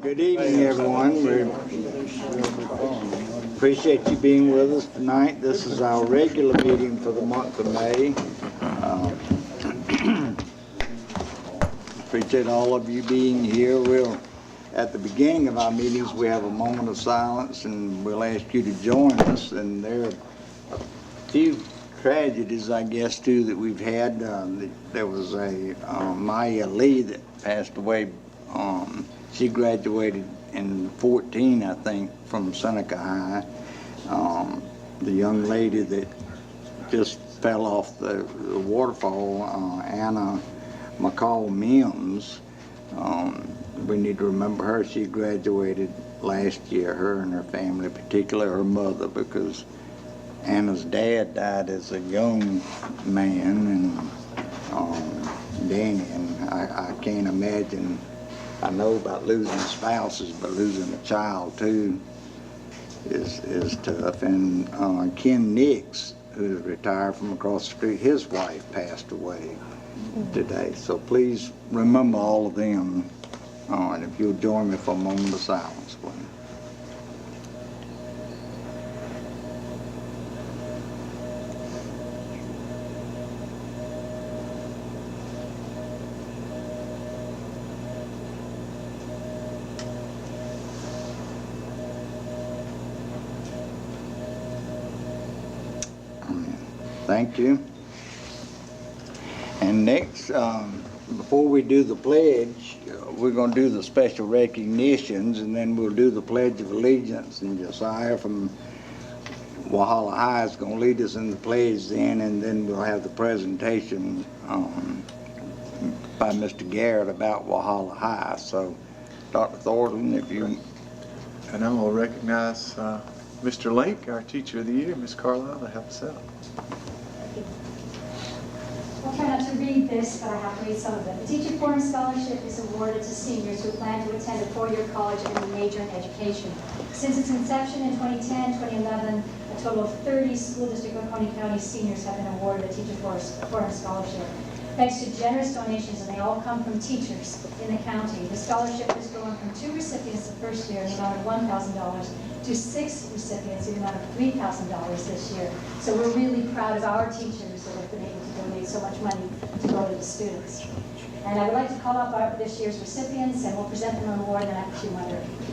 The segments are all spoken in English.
Good evening, everyone. We appreciate you being with us tonight. This is our regular meeting for the month of May. Appreciate all of you being here. At the beginning of our meetings, we have a moment of silence, and we'll ask you to join us. And there are a few tragedies, I guess, too, that we've had. There was a Maya Lee that passed away. She graduated in 14, I think, from Seneca High. The young lady that just fell off the waterfall, Anna McCall Mims, we need to remember her. She graduated last year, her and her family, particularly her mother, because Anna's dad died as a young man, and Danny, and I can't imagine. I know about losing spouses, but losing a child too is tough. And Ken Nix, who's retired from across the street, his wife passed away today. So please remember all of them. And if you'll join me for a moment of silence, please. Thank you. And next, before we do the pledge, we're going to do the special recognitions, and then we'll do the Pledge of Allegiance. And Josiah from Walhalla High is going to lead us in the pledge then, and then we'll have the presentation by Mr. Garrett about Walhalla High. So, Dr. Thornton, if you... And I will recognize Mr. Lake, our Teacher of the Year, Ms. Carlisle, to help us out. I'll try not to read this, but I have to read some of it. The Teacher Forum Scholarship is awarded to seniors who plan to attend a four-year college and major in education. Since its inception in 2010-2011, a total of 30 School District Oconee County seniors have been awarded a Teacher Forum Scholarship. Thanks to generous donations, and they all come from teachers in the county. The scholarship has grown from 2 recipients the first year in the amount of $1,000 to 6 recipients in the amount of $3,000 this year. So we're really proud of our teachers that have been able to donate so much money to go to the students. And I would like to call up this year's recipients, and we'll present them an award and then have a few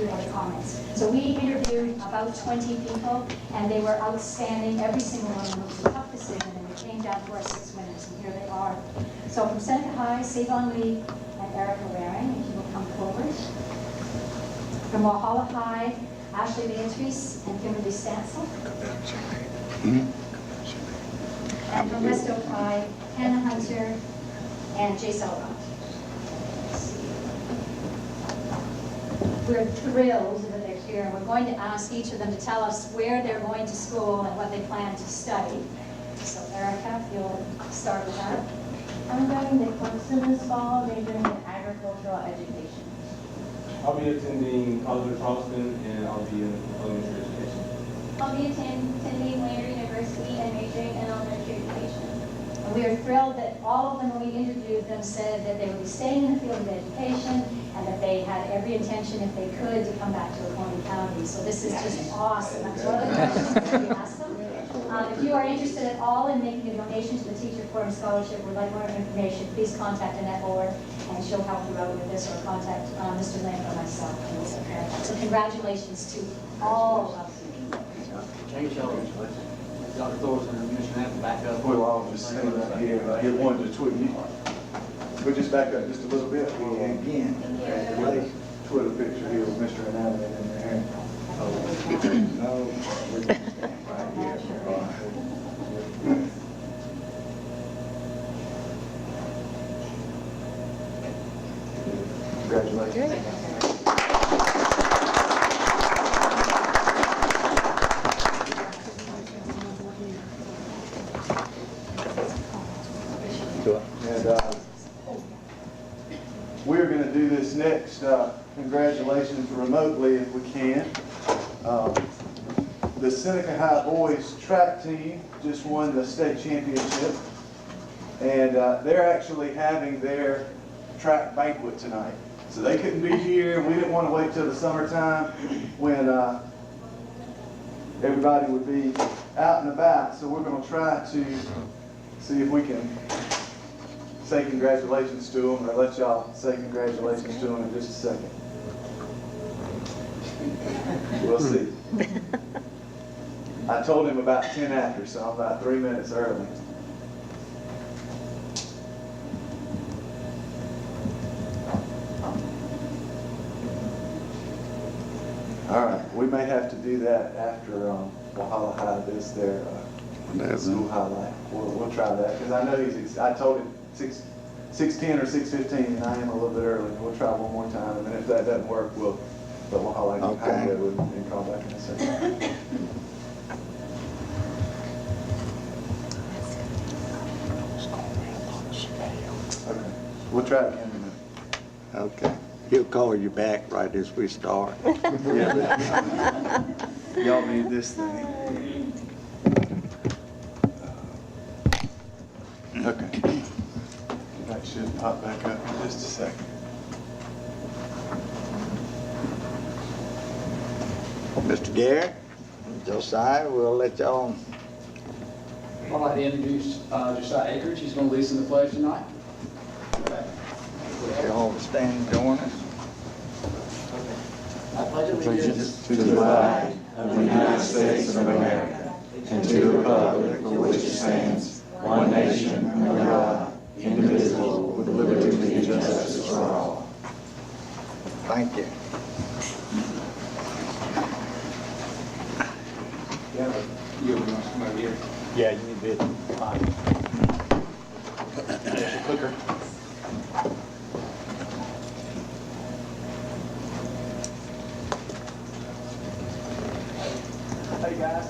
other comments. So we interviewed about 20 people, and they were outstanding. Every single one of them was a tough decision, and we came down to our 6 winners, and here they are. So from Seneca High, Savon Lee and Erica Waring, if you will come forward. From Walhalla High, Ashley Beatrice and Kimberly Stansel. And from West Oak High, Hannah Hunter and Jay Selrock. We're thrilled that they're here, and we're going to ask each of them to tell us where they're going to school and what they plan to study. So Erica, if you'll start with that. I'm going to Clemson this fall, majoring in agricultural education. I'll be attending College of Charleston, and I'll be in elementary education. I'll be attending Lander University and majoring in elementary education. And we are thrilled that all of them, when we interviewed them, said that they would be staying in the field of education and that they had every intention, if they could, to come back to Oconee County. So this is just awesome. I'm totally ask them. If you are interested at all in making a donation to the Teacher Forum Scholarship or would like more information, please contact Annette Orr, and she'll help you out with this, or contact Mr. Lane or myself. So congratulations to all of you. Dr. Thorson and Commissioner Knapp back up. Well, I'll just stand right here. I hear one to tweet you. We'll just back up just a little bit. And again, congratulations. Twitter picture here with Mr. Anatomy in there. No, we're going to stand right here. Congratulations. And we're going to do this next. Congratulations remotely if we can. The Seneca High boys track team just won the state championship, and they're actually having their track banquet tonight. So they couldn't be here. We didn't want to wait till the summertime when everybody would be out and about. So we're going to try to see if we can say congratulations to them, or let y'all say congratulations to them in just a second. We'll see. I told him about 10 after, so I'm about 3 minutes early. All right, we may have to do that after Walhalla High does their school highlight. We'll try that, because I know I told him 6:10 or 6:15, and I am a little bit early. We'll try one more time, and then if that doesn't work, we'll highlight Okay. and call back in a second. Okay, we'll try it again in a minute. Okay. He'll call you back right as we start. Y'all need this thing. Okay. That should pop back up in just a second. Mr. Garrett, Josiah, we'll let y'all. I'd like to introduce Josiah Akridge. He's going to lead us in the pledge tonight. Y'all stand and join us. I pledge allegiance To the flag of the United States of America and to the republic for which it stands, one nation, under God, indivisible, with liberty and justice for all. Thank you. You want to come over here? Yeah, you need it. There's your clicker. Hey guys.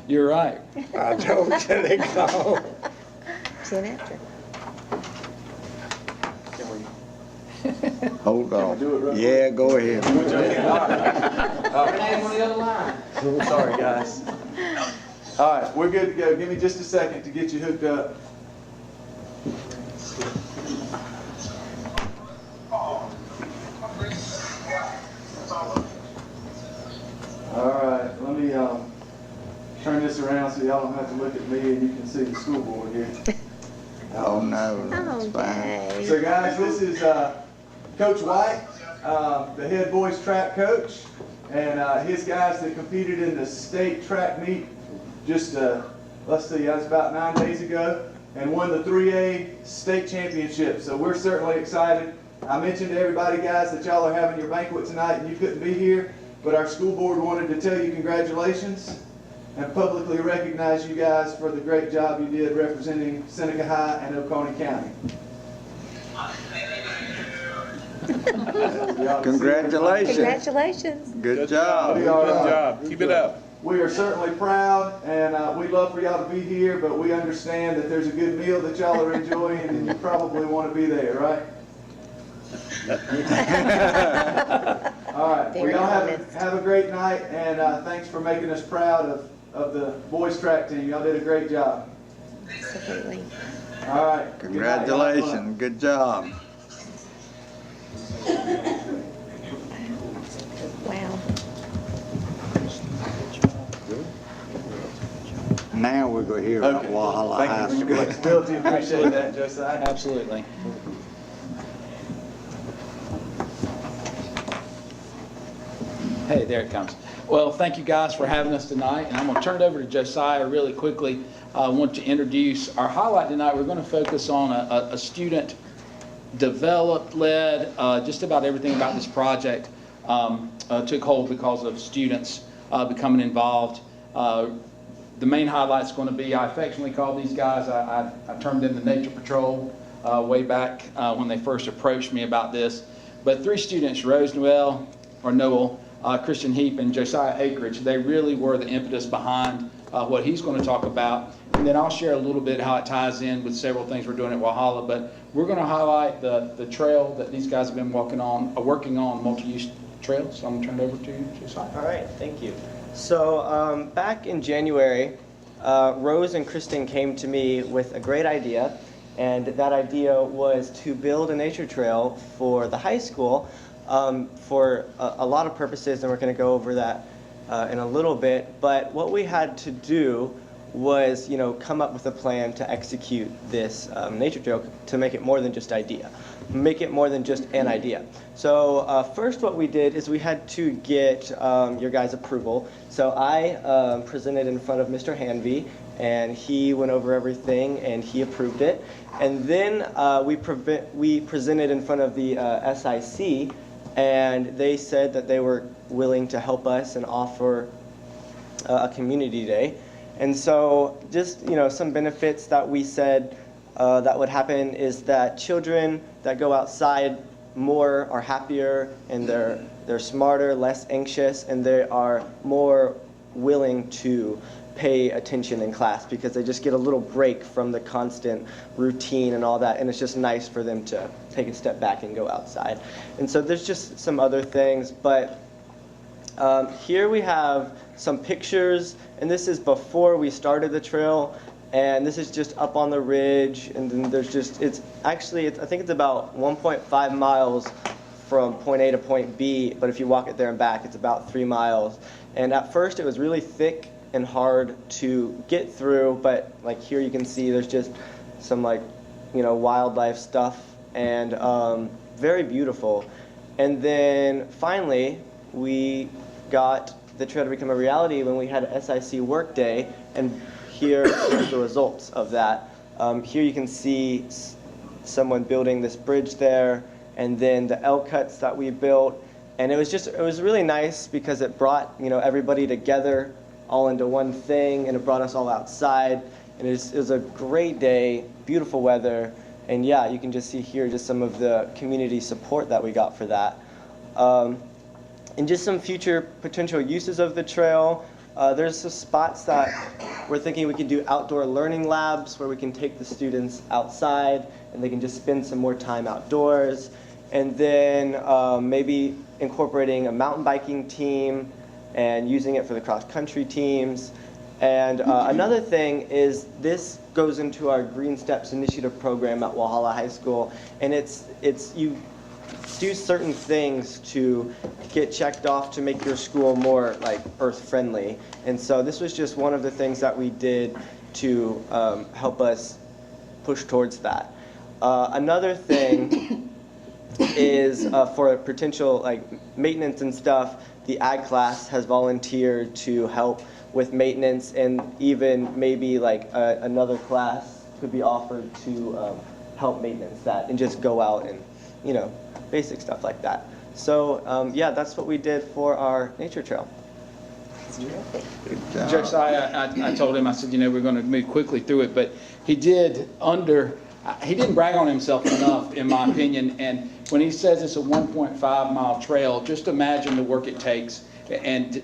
You're right. I told you they called. Soon after. Hold on. do it real quick? Yeah, go ahead. Renee's on the other line. Sorry, guys. All right, we're good to go. Give me just a second to get you hooked up. All right, let me turn this around so y'all don't have to look at me and you can see the school board here. Oh, no, that's Oh, fine. yay. So guys, this is Coach White, the head boys track coach, and his guys that competed in the state track meet just, let's see, that was about 9 days ago, and won the 3A state championship. So we're certainly excited. I mentioned to everybody, guys, that y'all are having your banquet tonight and you couldn't be here, but our school board wanted to tell you congratulations and publicly recognize you guys for the great job you did representing Seneca High and Oconee County. Congratulations. Congratulations. Good job. Good job. Keep it up. We are certainly proud, and we'd love for y'all to be here, but we understand that there's a good meal that y'all are enjoying, and you probably want to be there, right? All right. Very Well, y'all honest. have a great night, and thanks for making us proud of the boys track team. Y'all did a great job. Absolutely. All right. Good night. Y'all have fun. Congratulations. Good job. Wow. Now we're going to hear about Okay. Walhalla High Thank you for your School. flexibility. Appreciate that, Josiah. Absolutely. Hey, there it comes. Well, thank you guys for having us tonight, and I'm going to turn it over to Josiah really quickly. I want to introduce our highlight tonight. We're going to focus on a student developed, led, just about everything about this project took hold because of students becoming involved. The main highlight's going to be, I affectionately call these guys, I termed them the Nature Patrol way back when they first approached me about this. But 3 students, Rose Noel, Christian Heap, and Josiah Akridge, they really were the impetus behind what he's going to talk about. And then I'll share a little bit how it ties in with several things we're doing at Walhalla. But we're going to highlight the trail that these guys have been working on, multi-use trails. So I'm going to turn it over to Josiah. All right, thank you. So back in January, Rose and Kristen came to me with a great idea, And that idea was to build a nature trail for the high school for a lot of purposes, and we're going to go over that in a little bit. But what we had to do was, come up with a plan to execute this nature trail to make it more than just make it more than just an idea. So first what we did is we had to get your guys' approval. So I presented in front of Mr. Hanvey, and he went over everything and he approved it. And then we presented in front of the SIC, and they said that they were willing to help us and offer a community day. And so just, some benefits that we said that would happen is that children that go outside more are happier, and they're smarter, less anxious, and they are more willing to pay attention in class because they just get a little break from the constant routine and all that, and it's just nice for them to take a step back and go outside. And so there's just some other things, but here we have some pictures, and this is before we started the trail, and this is just up on the ridge, and then there's just, I think it's about 1.5 miles from point A to point B, but if you walk it there and back, it's about 3 miles. And at first it was really thick and hard to get through, but like here you can see there's just some wildlife stuff, and very beautiful. And then finally we got the trail to become a reality when we had an SIC work day, and here's the results of that. Here you can see someone building this bridge there, and then the L cuts that we built, and it was really nice because it brought everybody together all into one thing, and it brought us all outside, and it was a great day, beautiful weather, and yeah, you can just see here just some of the community support that we got for that. And just some future potential uses of the trail. There's some spots that we're thinking we could do outdoor learning labs where we can take the students outside and they can just spend some more time outdoors. And then maybe incorporating a mountain biking team and using it for the cross-country teams. And another thing is this goes into our Green Steps Initiative program at Walhalla High School, and it's you do certain things to get checked off to make your school more earth-friendly. And so this was just one of the things that we did to help us push towards that. Another thing is for potential maintenance and stuff, the ag class has volunteered to help with maintenance, and even maybe another class could be offered to help maintenance that and just go out and basic stuff like that. So yeah, that's what we did for our nature trail. Good job. Josiah, I told him, I said, we're going to move quickly through it, but he didn't brag on himself enough, in my opinion. And when he says it's a 1.5 mile trail, just imagine the work it takes. And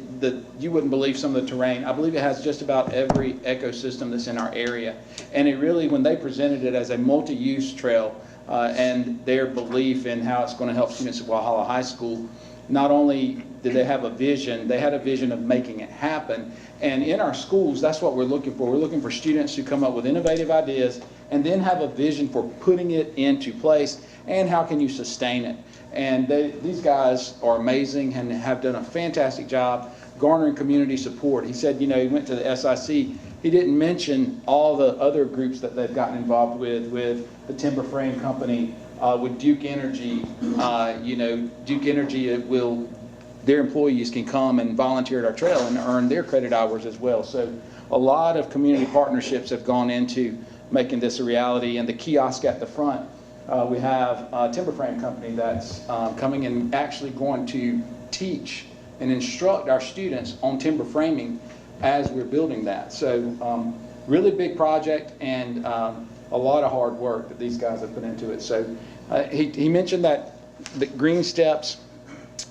you wouldn't believe some of the terrain. I believe it has just about every ecosystem that's in our area. And it really, when they presented it as a multi-use trail, and their belief in how it's going to help students at Walhalla High School, not only did they have a vision, they had a vision of making it happen. And in our schools, that's what we're looking for. We're looking for students who come up with innovative ideas and then have a vision for putting it into place and how can you sustain it. And these guys are amazing and have done a fantastic job garnering community support. He said, he went to the SIC. He didn't mention all the other groups that they've gotten involved with the Timber Frame Company, with Duke Energy. Duke Energy their employees can come and volunteer at our trail and earn their credit hours as well. So a lot of community partnerships have gone into making this a reality. And the kiosk at the front, we have a Timber Frame Company that's coming and actually going to teach and instruct our students on timber framing as we're building that. So really big project, and a lot of hard work that these guys have put into it. So he mentioned that the Green Steps,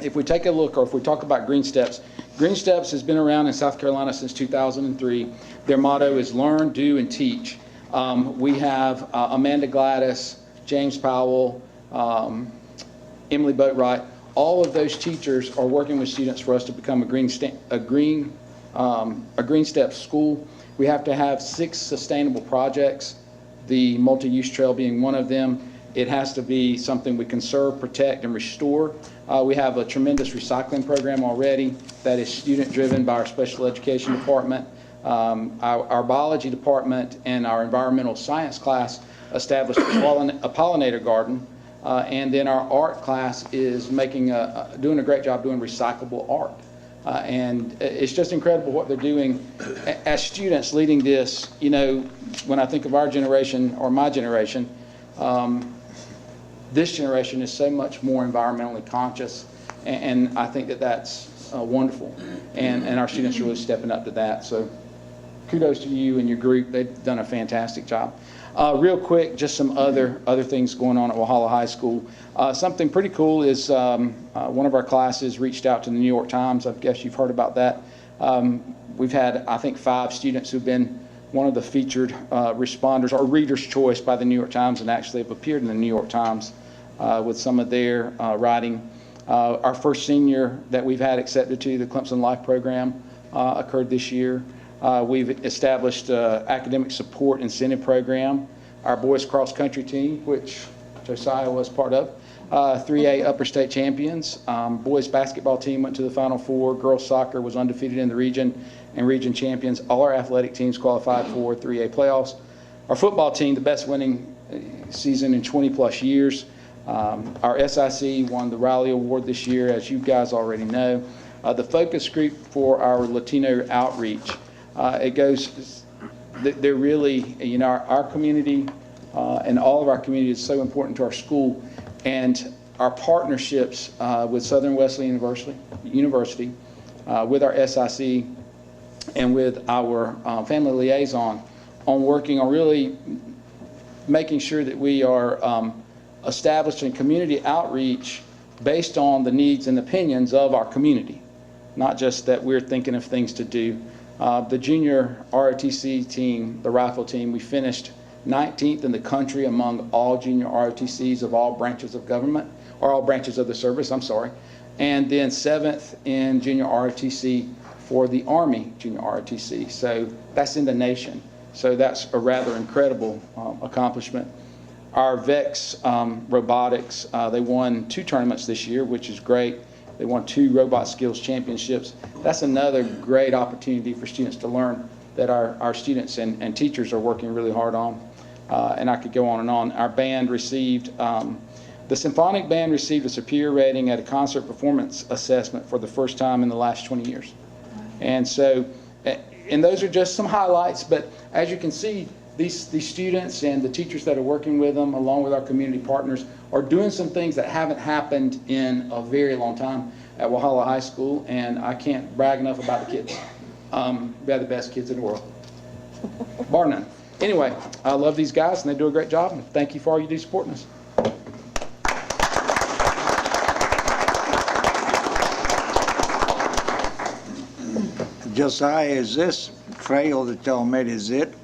if we take a look, or if we talk about Green Steps has been around in South Carolina since 2003. Their motto is learn, do, and teach. We have Amanda Gladys, James Powell, Emily Boatwright. All of those teachers are working with students for us to become a Green Steps school. We have to have 6 sustainable projects the multi-use trail being one of them. It has to be something we conserve, protect, and restore. We have a tremendous recycling program already that is student-driven by our special education department. Our biology department and our environmental science class established a pollinator garden. And then our art class is doing a great job doing recyclable art. And it's just incredible what they're doing as students leading this. You know, when I think of our generation or my generation, this generation is so much more environmentally conscious, and I think that that's wonderful. And our students are really stepping up to that. So kudos to you and your group. They've done a fantastic job. Real quick, just some other things going on at Walhalla High School. Something pretty cool is one of our classes reached out to the New York Times. I guess you've heard about that. We've had, I think, 5 students who've been one of the featured responders or reader's choice by the New York Times, and actually have appeared in the New York Times with some of their writing. Our first senior that we've had accepted to the Clemson Life program occurred this year. We've established an academic support incentive program. Our boys cross country team, which Josiah was part of, 3A upper state champions. Boys basketball team went to the Final Four. Girls soccer was undefeated in the region and region champions. All our athletic teams qualified for 3A playoffs. Our football team, the best winning season in 20 plus years. Our SIC won the Riley Award this year, as you guys already know. The focus group for our Latino outreach, it goes, they're really, you know, our community and all of our community is so important to our school, and our partnerships with Southern Wesleyan University, with our SIC, and with our family liaison on working on really making sure that we are establishing community outreach based on the needs and opinions of our community, not just that we're thinking of things to do. The junior ROTC team, the rifle team, we finished 19th in the country among all junior ROTCs of all branches of government, or all branches of the service, I'm sorry. And then 7th in junior ROTC for the Army junior ROTC. So that's in the nation. So that's a rather incredible accomplishment. Our VEX robotics, they won 2 tournaments this year, which is great. They won 2 robot skills championships. That's another great opportunity for students to learn that our students and teachers are working really hard on. And I could go on and on. Our band received, the symphonic band received a superior rating at a concert performance assessment for the first time in the last 20 years. And so, and those are just some highlights, but as you can see, these students and the teachers that are working with them, along with our community partners, are doing some things that haven't happened in a very long time at Walhalla High School, and I can't brag enough about the kids. They're the best kids in the world, bar none. Anyway, I love these guys, and they do a great job, and thank you for all you do supporting us. Josiah, is this trail that y'all made, is it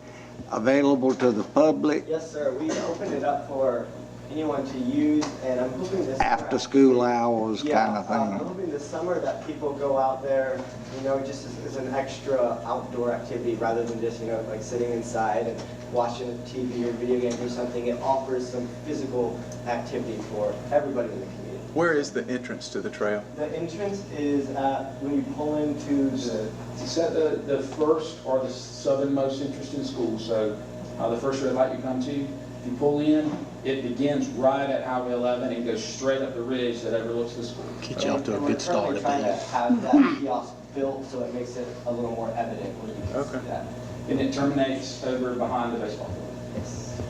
available to the public? Yes, sir. We opened it up for anyone to use, and I'm hoping this After school hours kind of I'm thing? hoping this summer that people go out there, you know, just as an extra outdoor activity rather than just, you know, like sitting inside and watching a TV or video game or something. It offers some physical activity for everybody in the community. Where is the entrance to the trail? The entrance is when you pull into the... It's at the first or the southernmost entrance to the school. So the first red light you come to, if you pull in, it begins right at Highway 11 and goes straight up the ridge that overlooks the school. Get you off to a good start. We're trying to have that kiosk built so it makes it a little more evident when you can see that. And it terminates over behind the baseball field. Yes.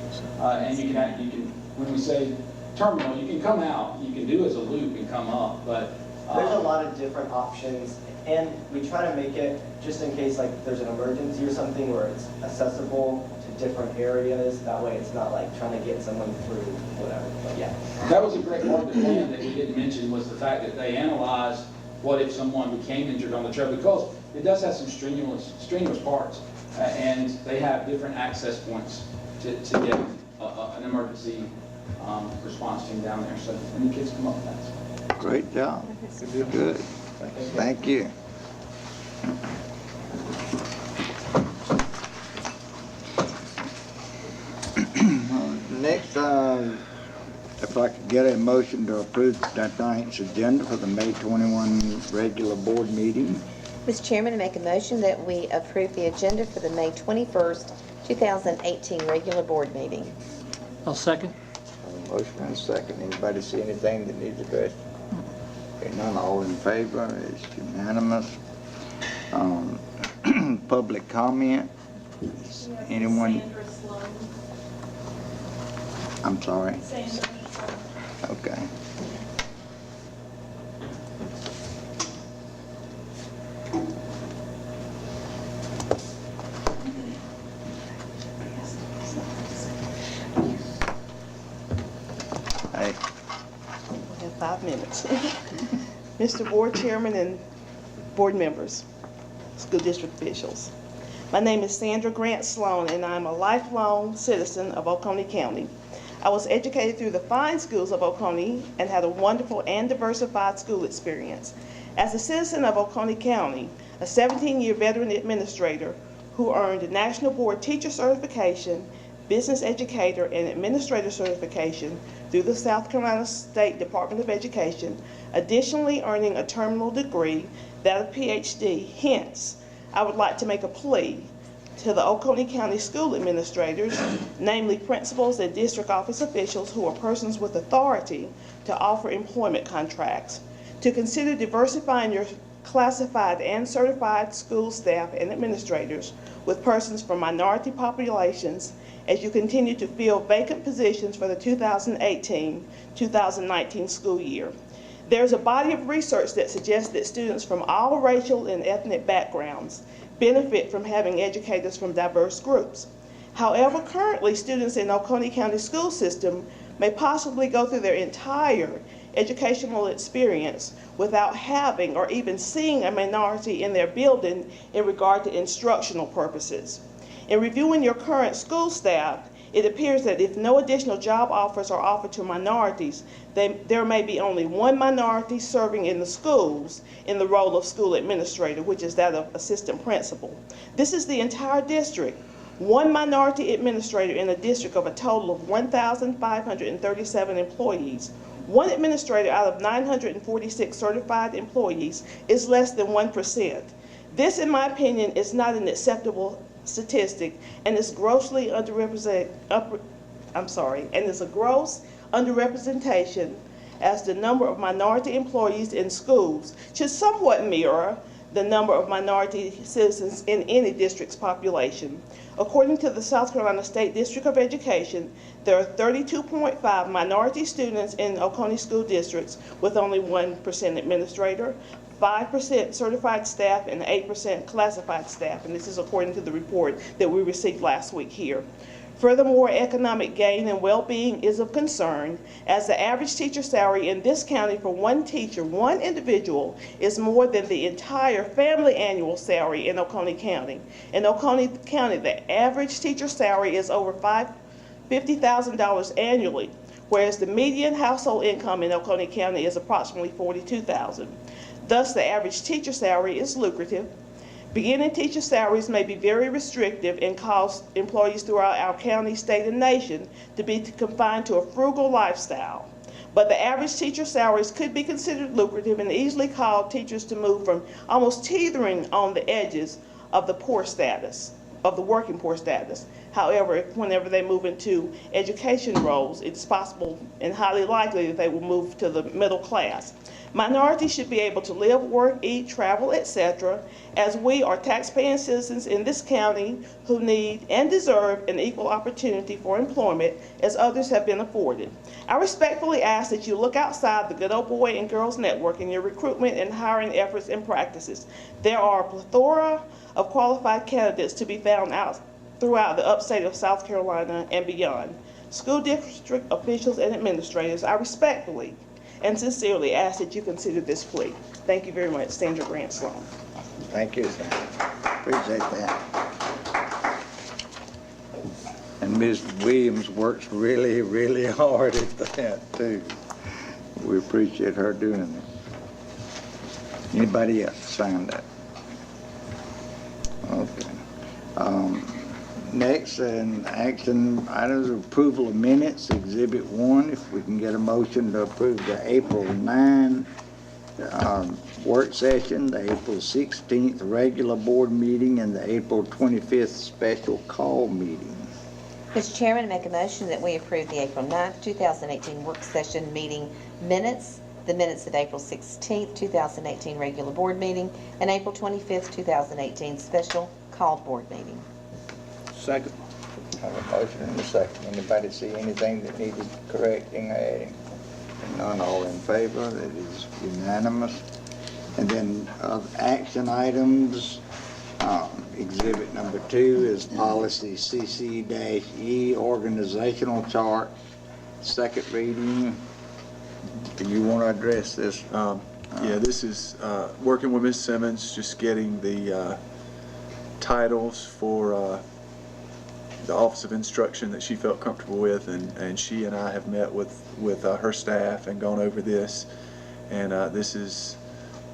And you can, when we say terminal, you can come out, you can do as a loop and come up, but there's a lot of different options, and we try to make it just in case like there's an emergency or something where it's accessible to different areas. That way it's not like trying to get someone through whatever. But yeah. that was a great part of the plan that we didn't mention, was the fact that they analyzed what if someone became injured on the trail, because it does have some strenuous parts, and they have different access points to get an emergency response team down there. So any kids come up with that. Great job. Good. Thank you. if I could get a motion to approve tonight's agenda for the May 21 regular board meeting. Mr. Chairman, I make a motion that we approve the agenda for the May 21st, 2018 regular board meeting. I'll second. A motion and a second. Anybody see anything that needs addressed? Okay, none, all in favor, it's unanimous. Public comment? Anyone? I'm sorry. Okay. Hey. We have 5 minutes. Mr. Board Chairman and board members, school district officials. My name is Sandra Grant Sloan, and I'm a lifelong citizen of Oconee County. I was educated through the fine schools of Oconee and had a wonderful and diversified school experience. As a citizen of Oconee County, a 17-year veteran administrator who earned a National Board Teacher Certification, Business Educator, and Administrator Certification through the South Carolina State Department of Education, additionally earning a terminal degree, that of PhD. Hence, I would like to make a plea to the Oconee County school administrators, namely principals and district office officials who are persons with authority to offer employment contracts, to consider diversifying your classified and certified school staff and administrators with persons from minority populations as you continue to fill vacant positions for the 2018-2019 school year. There's a body of research that suggests that students from all racial and ethnic backgrounds benefit from having educators from diverse groups. However, currently students in Oconee County school system may possibly go through their entire educational experience without having or even seeing a minority in their building in regard to instructional purposes. In reviewing your current school staff, it appears that if no additional job offers are offered to minorities, there may be only one minority serving in the schools in the role of school administrator, which is that of assistant principal. This is the entire district. One minority administrator in a district of a total of 1,537 employees. One administrator out of 946 certified employees is less than 1%. This, in my opinion, is not an acceptable statistic and is grossly underrepresented. And is a gross underrepresentation, as the number of minority employees in schools should somewhat mirror the number of minority citizens in any district's population. According to the South Carolina State District of Education, there are 32.5 minority students in Oconee school districts with only 1% administrator, 5% certified staff, and 8% classified staff, and this is according to the report that we received last week here. Furthermore, economic gain and well-being is of concern, as the average teacher salary in this county for one teacher, one individual, is more than the entire family annual salary in Oconee County. In Oconee County, the average teacher salary is over $50,000 annually, whereas the median household income in Oconee County is approximately $42,000. Thus, the average teacher salary is lucrative. Beginning teacher salaries may be very restrictive and cause employees throughout our county, state, and nation to be confined to a frugal lifestyle. But the average teacher salaries could be considered lucrative and easily cause teachers to move from almost teetering on the edges of the poor status, of the working poor status. However, whenever they move into education roles, it's possible and highly likely that they will move to the middle class. Minorities should be able to live, work, eat, travel, etc., as we are taxpaying citizens in this county who need and deserve an equal opportunity for employment as others have been afforded. I respectfully ask that you look outside the good old boy and girls network in your recruitment and hiring efforts and practices. There are a plethora of qualified candidates to be found out throughout the upstate of South Carolina and beyond. School district officials and administrators, I respectfully and sincerely ask that you consider this plea. Thank you very much. Sandra Grant Sloan. Thank you, Sandra. Appreciate that. And Ms. Williams works really, really hard at that, too. We appreciate her doing it. Anybody else signed that? Okay. Next, action items, approval of minutes, Exhibit 1. If we can get a motion to approve the April 9 work session, the April 16th regular board meeting, and the April 25th special call meeting. Mr. Chairman, I make a motion that we approve the April 9th, 2018 work session meeting minutes, the minutes of April 16th, 2018 regular board meeting, and April 25th, 2018 special call board meeting. Second. Have a motion and a second. Anybody see anything that needed correcting or adding? None, all in favor, it is unanimous. And then action items, exhibit number 2 is policy CC-E, organizational chart, second reading. Do you want to address this? Yeah, this is working with Ms. Simmons, just getting the titles for the Office of Instruction that she felt comfortable with, and she and I have met with her staff and gone over this, and this is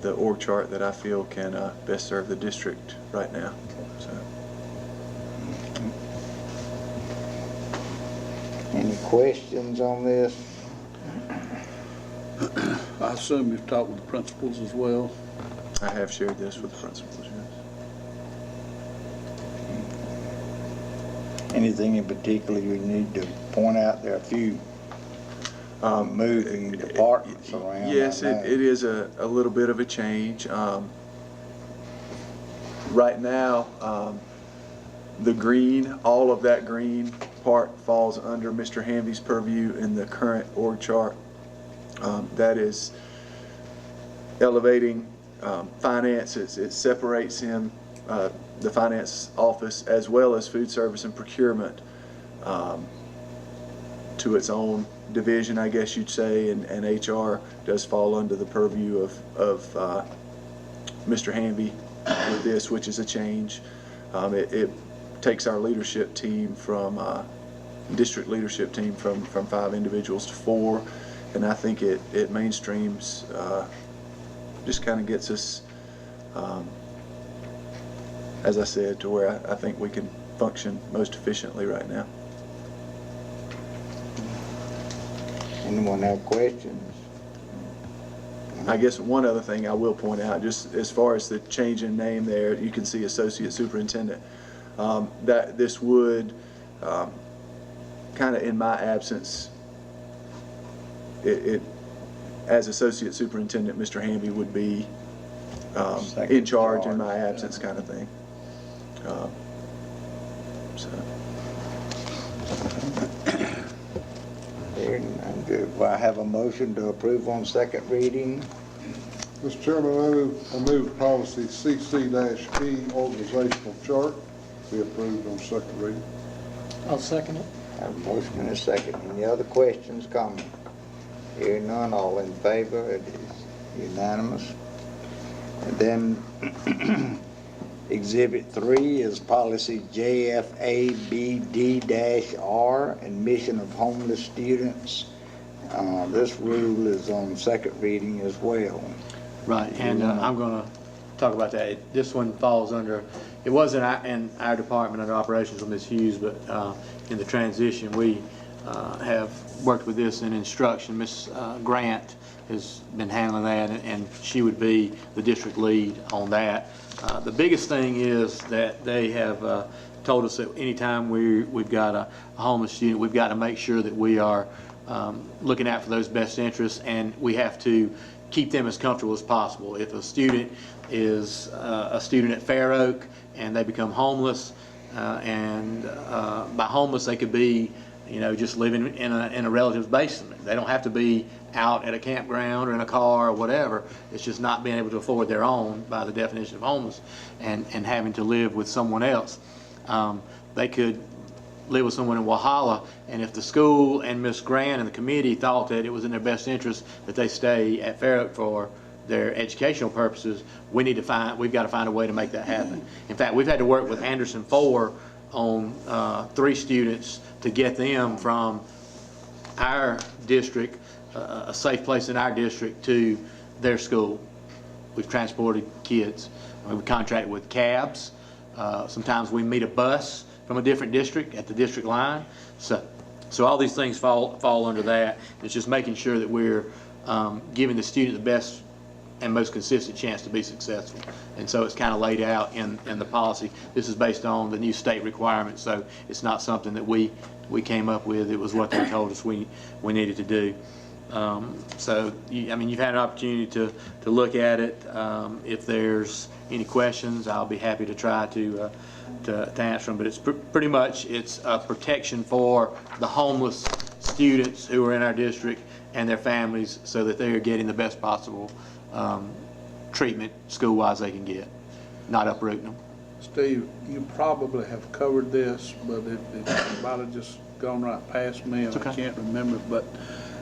the org chart that I feel can best serve the district right now. So. Any questions on this? I assume you've talked with the principals as well? I have shared this with the principals, yes. Anything in particular you need to point out? There are a few moving departments around. Yes, it is a little bit of a change. Right now, the green, all of that green part falls under Mr. Hanvey's purview in the current org chart. That is elevating finances. It separates him, the finance office, as well as food service and procurement, to its own division, I guess you'd say, and HR does fall under the purview of Mr. Hanvey with this, which is a change. It takes our leadership team from district leadership team from 5 individuals to 4, and I think it mainstreams, just kind of gets us, as I said, to where I think we can function most efficiently right now. Anyone have questions? I guess one other thing I will point out, just as far as the change in name there, you can see Associate Superintendent. That this would, kind of in my absence, as Associate Superintendent, Mr. Hanvey would be in charge in my absence, kind of thing. So. I'm good. Well, I have a motion to approve on second reading. Mr. Chairman, I move policy CC-E, organizational chart, be approved on second reading. I'll second it. I have a motion and a second. Any other questions, comments? Hearing none, all in favor, it is unanimous. And then Exhibit 3 is policy JFABD-R, admission of homeless students. This rule is on second reading as well. Right, and I'm going to talk about that. This one falls under, it wasn't in our department under operations with Ms. Hughes, but in the transition we have worked with this in instruction. Ms. Grant has been handling that, and she would be the district lead on that. The biggest thing is that they have told us that anytime we've got a homeless student, we've got to make sure that we are looking out for those best interests, and we have to keep them as comfortable as possible. If a student is a student at Fair Oak and they become homeless, and by homeless they could be, just living in a relative's basement. They don't have to be out at a campground or in a car or whatever. It's just not being able to afford their own by the definition of homeless, and having to live with someone else. They could live with someone in Walhalla, and if the school and Ms. Grant and the committee thought that it was in their best interest that they stay at Fair Oak for their educational purposes, we've got to find a way to make that happen. In fact, we've had to work with Anderson 4 on 3 students to get them from our district, a safe place in our district, to their school. We've transported kids. We contract with cabs. Sometimes we meet a bus from a different district at the district line. So all these things fall under that. It's just making sure that we're giving the student the best and most consistent chance to be successful. And so it's kind of laid out in the policy. This is based on the new state requirements, so it's not something that we came up with. It was what they told us we needed to do. So, I mean, you've had an opportunity to look at it. If there's any questions, I'll be happy to try to answer them. But it's pretty much, it's a protection for the homeless students who are in our district and their families, so that they are getting the best possible treatment school-wise they can get, not uprooting them. Steve, you probably have covered this, but it might have just gone right past me, and I can't remember. But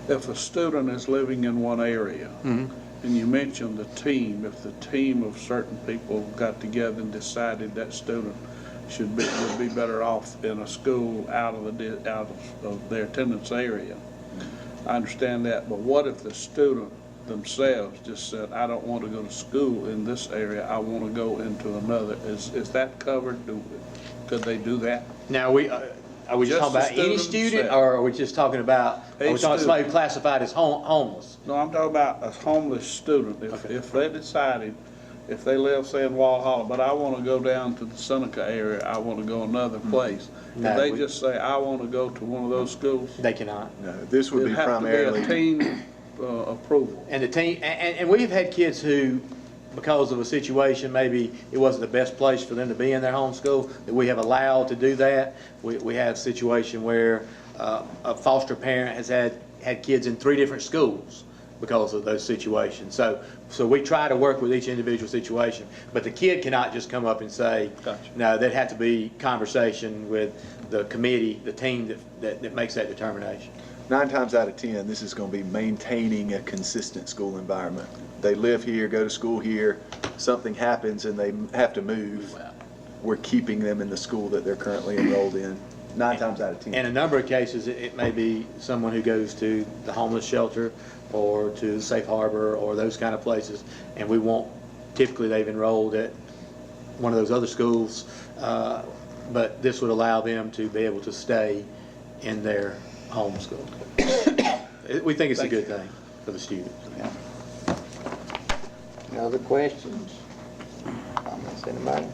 if a student is living in one area, and you mentioned the team, if the team of certain people got together and decided that student would be better off in a school out of their attendance area, I understand that. But what if the student themselves just said, I don't want to go to school in this area, I want to go into another? Is that covered? Could they do that? Now, are we just talking about any student, or are we just talking about, are we talking somebody classified as homeless? No, I'm talking about a homeless student. If they decided, if they live, say, in Walhalla, but I want to go down to the Seneca area, I want to go another place, No, if they just say, I want to go to one of those schools? They cannot. No, this would be primarily. It'd have to be a team approval. And the team, and we've had kids who, because of a situation, maybe it wasn't the best place for them to be in their home school, that we have allowed to do that. We have a situation where a foster parent has had kids in 3 different schools because of those situations. So we try to work with each individual situation, but the kid cannot just come up and say, no, there'd have to be conversation with the committee, the team that makes that determination. 9 times out of 10, this is going to be maintaining a consistent school environment. They live here, go to school here, something happens and they have to move. We're keeping them in the school that they're currently enrolled in, 9 times out of 10. In a number of cases, it may be someone who goes to the homeless shelter or to Safe Harbor or those kind of places, and we won't, typically they've enrolled at one of those other schools, but this would allow them to be able to stay in their home school. We think it's a good thing for the students. Yeah. Any other questions? Comments, anybody?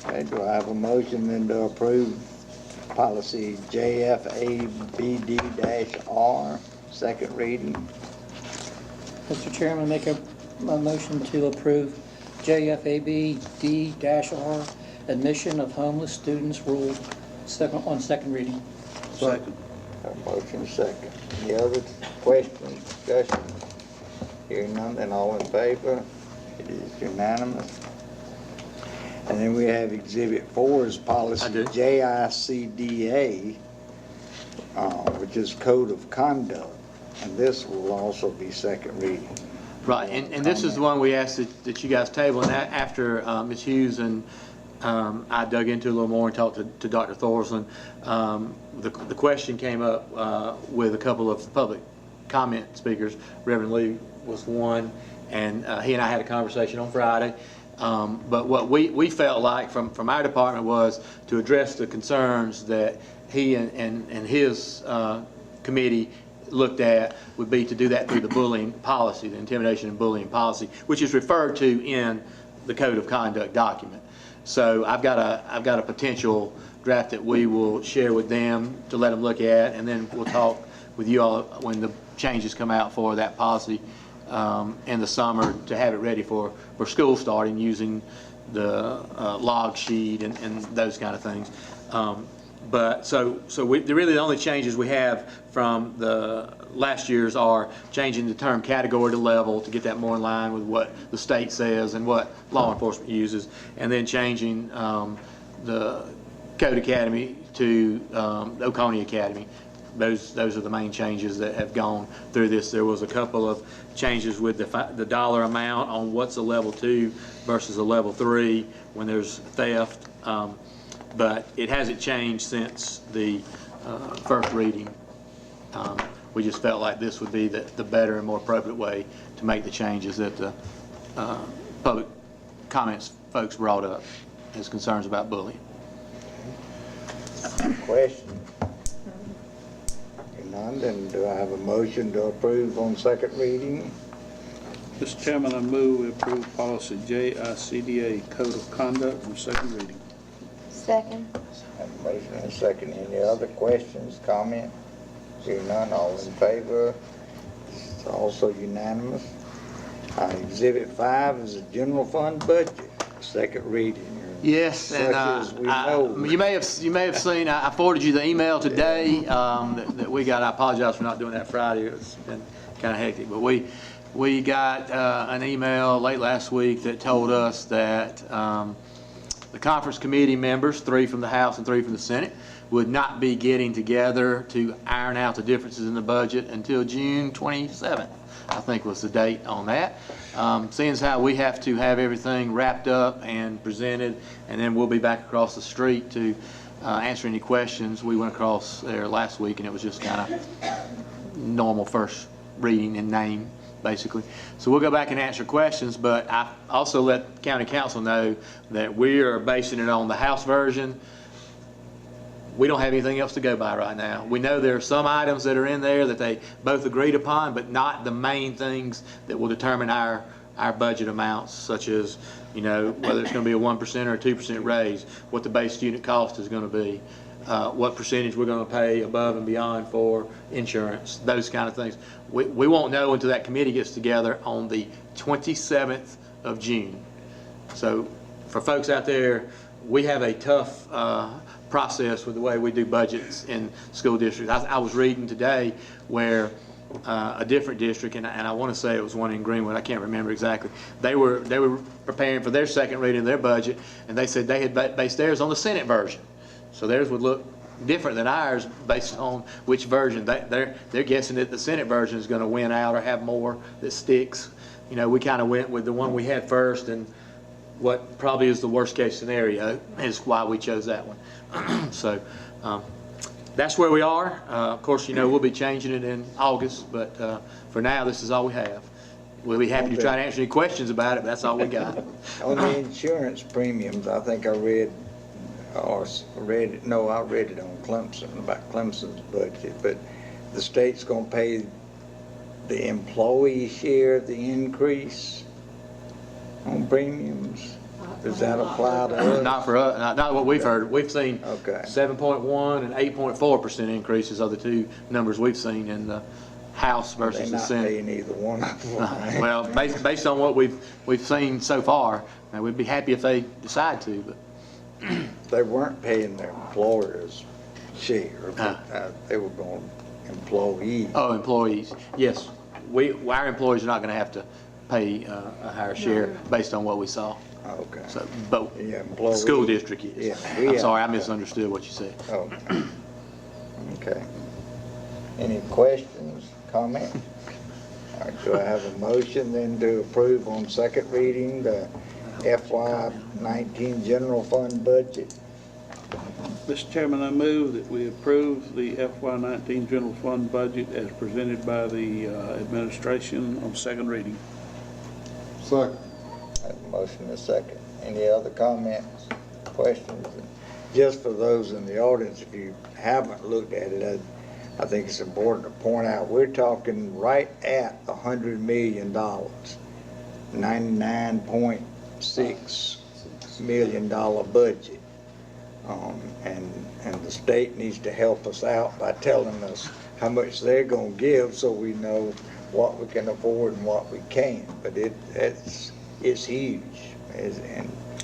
Okay, do I have a motion then to approve policy JFABD-R, second reading? Mr. Chairman, make a motion to approve JFABD-R, admission of homeless students rule on second reading. Second. A motion second. Any other questions, discussion? Hearing none, then all in favor? It is unanimous. And then we have Exhibit 4's policy JICDA, which is Code of Conduct, and this will also be second reading. Right, and this is the one we asked that you guys table, and after Ms. Hughes and I dug into a little more and talked to Dr. Thorsland. The question came up with a couple of public comment speakers. Reverend Lee was one, and he and I had a conversation on Friday. But what we felt like from our department was to address the concerns that he and his committee looked at would be to do that through the bullying policy, the intimidation and bullying policy, which is referred to in the Code of Conduct document. So I've got a potential draft that we will share with them to let them look at, and then we'll talk with you all when the changes come out for that policy in the summer to have it ready for school starting, using the log sheet and those kind of things. But really the only changes we have from the last year's are changing the term category to level to get that more in line with what the state says and what law enforcement uses, and then changing the Code Academy to Oconee Academy. Those are the main changes that have gone through this. There was a couple of changes with the dollar amount on what's a level 2 versus a level 3 when there's theft. But it hasn't changed since the first reading. We just felt like this would be the better and more appropriate way to make the changes that the public comments folks brought up as concerns about bullying. questions? None, then do I have a motion to approve on second reading? Mr. Chairman, I move we approve policy JICDA, Code of Conduct, on second reading. Second. Have a motion and a second. Any other questions, comments? Hearing none, all in favor? It's also unanimous. Exhibit 5 is a general fund budget, second reading. Yes, and Such as we know. you may have seen, I forwarded you the email today that we got. I apologize for not doing that Friday. It's been kind of hectic, but we got an email late last week that told us that the conference committee members, 3 from the House and 3 from the Senate, would not be getting together to iron out the differences in the budget until June 27th, I think was the date on that. Seeing as how we have to have everything wrapped up and presented, and then we'll be back across the street to answer any questions. We went across there last week, and it was just kind of normal first reading and name, basically. So we'll go back and answer questions, but I also let County Council know that we are basing it on the House version. We don't have anything else to go by right now. We know there are some items that are in there that they both agreed upon, but not the main things that will determine our budget amounts, such as, you know, whether it's going to be a 1% or a 2% raise, what the base unit cost is going to be, what percentage we're going to pay above and beyond for insurance, those kind of things. We won't know until that committee gets together on the 27th of June. So for folks out there, we have a tough process with the way we do budgets in school districts. I was reading today where a different district, and I want to say it was one in Greenwood, I can't remember exactly, they were preparing for their second reading of their budget, and they said they had based theirs on the Senate version. So theirs would look different than ours based on which version. They're guessing that the Senate version is going to win out or have more that sticks. You know, we kind of went with the one we had first, and what probably is the worst case scenario is why we chose that one. So that's where we are. Of course, you know, we'll be changing it in August, but for now, this is all we have. We'll be happy to try to answer any questions about it, but that's all we got. On the insurance premiums, I think I read it on Clemson, about Clemson's budget, but the state's going to pay the employee share of the increase on premiums. Does that apply to us? Not for us, not what we've heard. We've seen 7.1 and 8.4% increases are the two numbers we've seen in the House versus the Senate. They're not paying either one of them. Well, based on what we've seen so far, now we'd be happy if they decide to, but they weren't paying their employers' share. They were going employees. Oh, employees. Yes, our employees are not going to have to pay a higher share based on what we saw. Okay. So, but yeah, the school district is. Yeah, I'm sorry, I misunderstood what you said. Oh. Okay. Any questions, comments? All right, do I have a motion then to approve on second reading the FY19 general fund budget? Mr. Chairman, I move that we approve the FY19 general fund budget as presented by the administration on second reading. Second. I have a motion and a second. Any other comments, questions? Just for those in the audience, if you haven't looked at it, I think it's important to point out we're talking right at $100 million, $99.6 million budget. And the state needs to help us out by telling us how much they're going to give so we know what we can afford and what we can't. But it's huge. It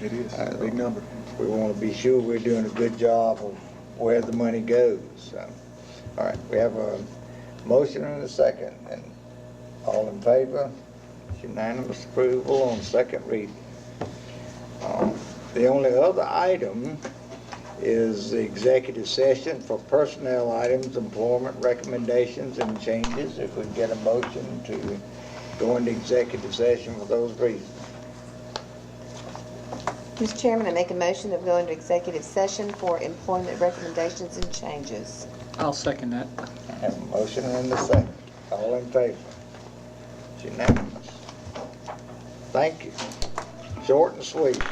is a big number. We want to be sure we're doing a good job of where the money goes. So, all right, we have a motion and a second. And all in favor? It's unanimous approval on second reading. The only other item is the executive session for personnel items, employment recommendations and changes. If we get a motion to go into executive session for those reasons. Mr. Chairman, I make a motion that we go into executive session for employment recommendations and changes. I'll second that. I have a motion and a second. All in favor? It's unanimous. Thank you. Short and sweet.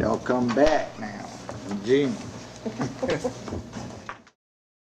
Y'all come back now in June.